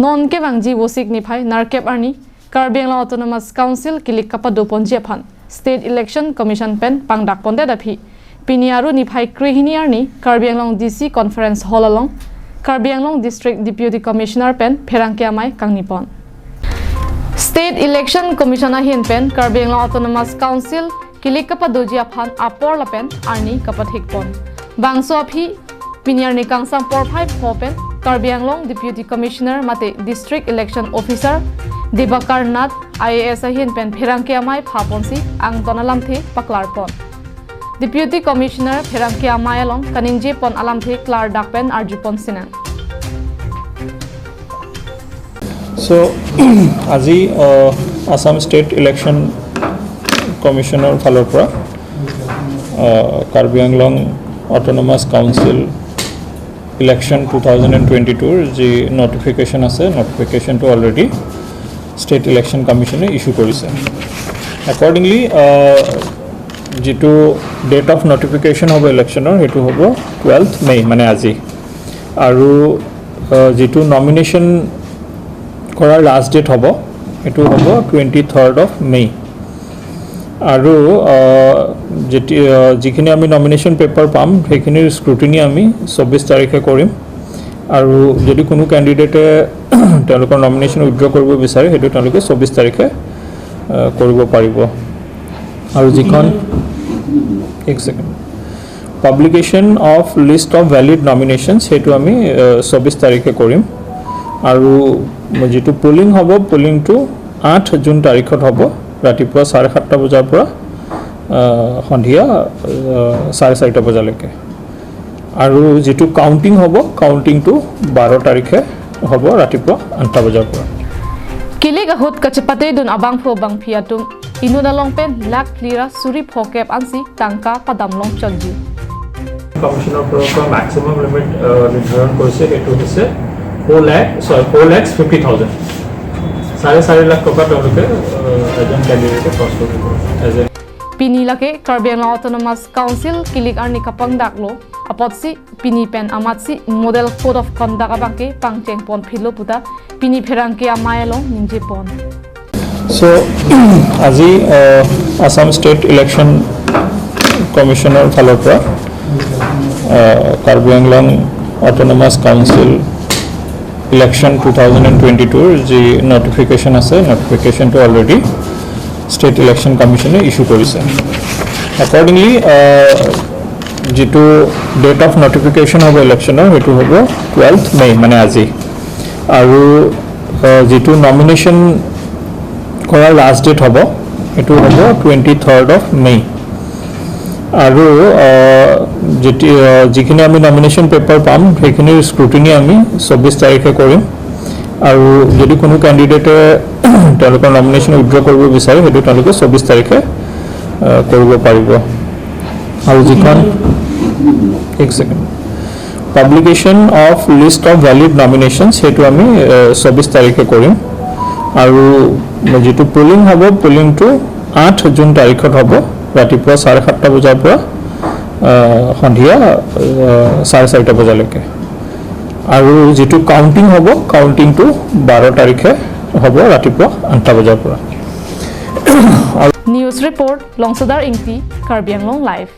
Non ke bangji wosik ni phai narkep arni Karbi Anglong Autonomous Council kilik kapadu ponje phan State Election Commission pen pangdak ponde dapi piniaru ni phai krihini arni Karbi Anglong DC Conference Hall along Karbi Anglong District Deputy Commissioner pen pherangke amai kangnipon State Election Commissioner hin pen Karbi Anglong Autonomous Council kilik kapadu jia phan apor la pen arni kapat hikpon bangso aphi piniar ni kangsam por phai phopen Karbi Anglong Deputy Commissioner mate District Election Officer Dibakar Nath IAS ahin pen pherangke amai phaponsi ang tonalamthi paklarpon Deputy Commissioner pherangke amai along kaninje pon alamthi klar dakpen arjupon sinang So আজি Assam State Election Commissioner falopra Karbi Anglong Autonomous Council Election 2022 ji notification ase notification to already State Election Commission issue korise accordingly jitu date of notification hobo election or hetu hobo 12th May mane aji aru jitu nomination korar last date hobo hetu hobo 23rd of May আৰু যিখিনি আমি nomination paper পাম সেইখিনিৰ scrutiny আমি 24 তাৰিখে কৰিম আৰু যদি কোনো ক্যান্ডিডেটে তেওঁলোকৰ নমিনেশন উইথড্ৰ কৰিব বিচাৰে হেতু তেওঁলোকে 24 তাৰিখে কৰিব পাৰিব আৰু যিখন এক second publication of list of valid nominations হেতু আমি 24 তাৰিখে কৰিম আৰু যেটো পোলিং হ'ব পোলিং টু 8 জুন তাৰিখত হ'ব ৰাতিপুৱা 7:30 বজাৰ পৰা সন্ধিয়া 4:30 বজালৈকে আৰু যেটো কাউন্টিং হ'ব কাউন্টিং টু 12 তাৰিখে হ'ব ৰাতিপুৱা 8 বজাৰ পৰা kilik ahut kachapate dun abang pho bang phiatum inudalong pen lak lira suri phokep ansi tangka padamlong chalji কমিশনৰ পৰা maximum limit নিৰ্ধাৰণ কৰিছে এটো হৈছে 4,50,000 4.5 লাখ টকা তেওঁলোকে এজন ক্যান্ডিডেটে খৰচ কৰিব এজ এ pini lake Karbi Anglong Autonomous Council kilik arni kapang daklo apotsi pini pen amatsi model code of conduct abangke pangcheng pon philo puta pini pherangke amayalong ninje pon so আজি Assam State Election Commissioner falopra Karbi Anglong Autonomous Council Election 2022 ji notification ase notification to already State Election Commission issue korise accordingly jitu date of notification hobo election hetu hobo 12th May mane aji aru jitu nomination korar last date hobo hetu hobo 23rd of May আৰু যিখিনি আমি nomination paper পাম সেইখিনিৰ scrutiny আমি 24 তাৰিখে কৰিম আৰু যদি কোনো ক্যান্ডিডেটে তেওঁলোকৰ নমিনেশন উইথড্ৰ কৰিব বিচাৰে হেতু তেওঁলোকে 24 তাৰিখে কৰিব পাৰিব আৰু যিখন এক second publication of list of valid nominations হেতু আমি 24 তাৰিখে কৰিম আৰু যেটো পোলিং হ'ব পোলিং টু 8 জুন তাৰিখত হ'ব ৰাতিপুৱা 7:30 বজাৰ পৰা সন্ধিয়া 4:30 বজালৈকে আৰু যেটো কাউন্টিং হ'ব কাউন্টিং টু 12 তাৰিখে হ'ব ৰাতিপুৱা 8 বজাৰ পৰা News report Longsodar Ingti Karbi Anglong Live